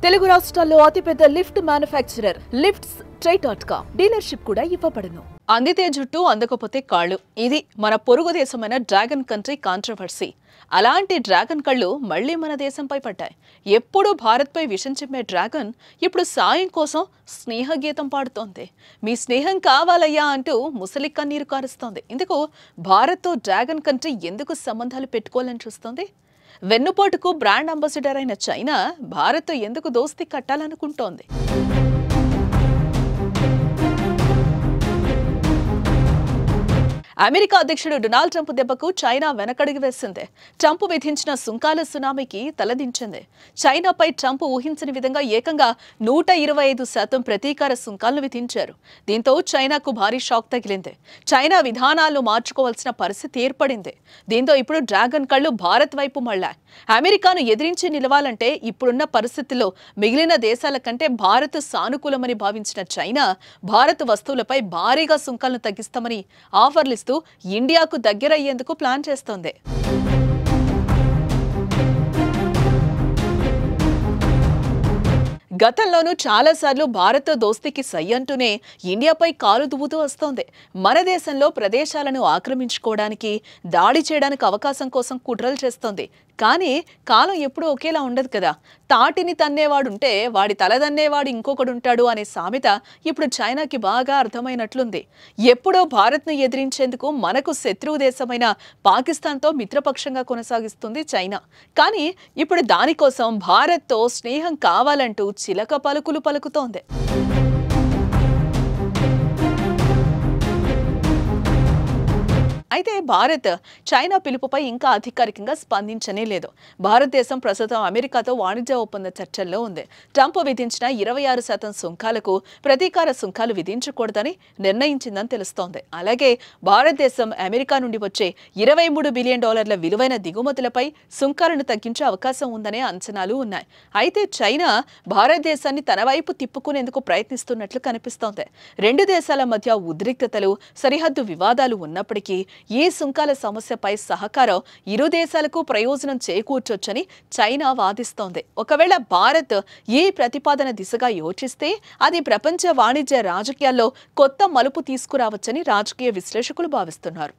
తెలుగు రాష్ట్రాల్లో అతిపెద్ద lift manufacturer lifts ట్రై.com dealership కూడా ఇవ్వబడును. అందితే జుట్టు అందకపోతే కాళ్ళు, ఇది మన పొరుగు దేశమైన డ్రాగన్ కంట్రీ కాంట్రవర్సీ. అలాంటి డ్రాగన్ కళ్ళు మళ్లీ మన దేశంపై పడ్డాయి. ఎప్పుడూ భారత్పై విషం చిమ్మే డ్రాగన్ ఇప్పుడు సాయం కోసం స్నేహ గీతం పాడుతోంది. మీ స్నేహం కావాలయ్యా అంటూ ముసలి కన్నీరు కారుస్తోంది. ఇందుకు భారత్తో డ్రాగన్ కంట్రీ ఎందుకు సంబంధాలు పెట్టుకోవాలని చూస్తోంది? వెన్నుపోటుకు బ్రాండ్ అంబాసిడర్ అయిన చైనా భారత్తో ఎందుకు దోస్తీ కట్టాలనుకుంటోంది? అమెరికా అధ్యక్షుడు డొనాల్డ్ ట్రంప్ దెబ్బకు చైనా వెనకడుగు వేసింది. ట్రంప్ విధించిన సుంకాల సునామీకి తలదించింది. చైనాపై ట్రంప్ ఊహించని విధంగా ఏకంగా 125% ప్రతీకార సుంకాలను విధించారు. దీంతో చైనాకు భారీ షాక్ తగిలింది. చైనా విధానాలను మార్చుకోవాల్సిన పరిస్థితి ఏర్పడింది. దీంతో ఇప్పుడు డ్రాగన్ కళ్ళు భారత్ వైపు మళ్లాయి. అమెరికాను ఎదిరించి నిలవాలంటే ఇప్పుడున్న పరిస్థితుల్లో మిగిలిన దేశాల కంటే భారత్ సానుకూలమని భావించిన చైనా భారత్ వస్తువులపై భారీగా సుంకాలను తగ్గిస్తామని ఆఫర్లు ఇండియాకు దగ్గరయ్యేందుకు ప్లాన్ చేస్తోంది. గతంలోనూ చాలాసార్లు భారత్ దోస్తీకి సై అంటూనే ఇండియాపై కాలు దువ్వుతూ వస్తోంది. మన దేశంలో ప్రదేశాలను ఆక్రమించుకోవడానికి, దాడి చేయడానికి అవకాశం కోసం కుట్రలు చేస్తోంది. కానీ కాలం ఎప్పుడూ ఒకేలా ఉండదు కదా. తాటిని తన్నేవాడుంటే వాడి తలదన్నేవాడు ఇంకొకడుంటాడు అనే సామెత ఇప్పుడు చైనాకి బాగా అర్థమైనట్లుంది. ఎప్పుడో భారత్ను ఎదిరించేందుకు మనకు శత్రువు దేశమైన పాకిస్తాన్తో మిత్రపక్షంగా కొనసాగిస్తుంది చైనా. కానీ ఇప్పుడు దానికోసం భారత్తో స్నేహం కావాలంటూ చిలక పలుకులు పలుకుతోంది. అయితే భారత్ చైనా పిలుపుపై ఇంకా అధికారికంగా స్పందించనే లేదు. భారతదేశం ప్రస్తుతం అమెరికాతో వాణిజ్య ఒప్పంద చర్చల్లో ఉంది. ట్రంప్ విధించిన 26% సుంకాలకు ప్రతీకార సుంకాలు విధించకూడదని నిర్ణయించిందని తెలుస్తోంది. అలాగే భారతదేశం అమెరికా నుండి వచ్చే $23 బిలియన్ విలువైన దిగుమతులపై సుంకాలను తగ్గించే అవకాశం ఉందనే అంచనాలు ఉన్నాయి. అయితే చైనా భారతదేశాన్ని తన వైపు తిప్పుకునేందుకు ప్రయత్నిస్తున్నట్లు కనిపిస్తోంది. రెండు దేశాల మధ్య ఉద్రిక్తతలు, సరిహద్దు వివాదాలు ఉన్నప్పటికీ ఈ సుంకాల సమస్యపై సహకారం ఇరు దేశాలకు ప్రయోజనం చేకూర్చొచ్చని చైనా వాదిస్తోంది. ఒకవేళ భారత్ ఈ ప్రతిపాదన దిశగా యోచిస్తే అది ప్రపంచ వాణిజ్య రాజకీయాల్లో కొత్త మలుపు తీసుకురావచ్చని రాజకీయ విశ్లేషకులు భావిస్తున్నారు.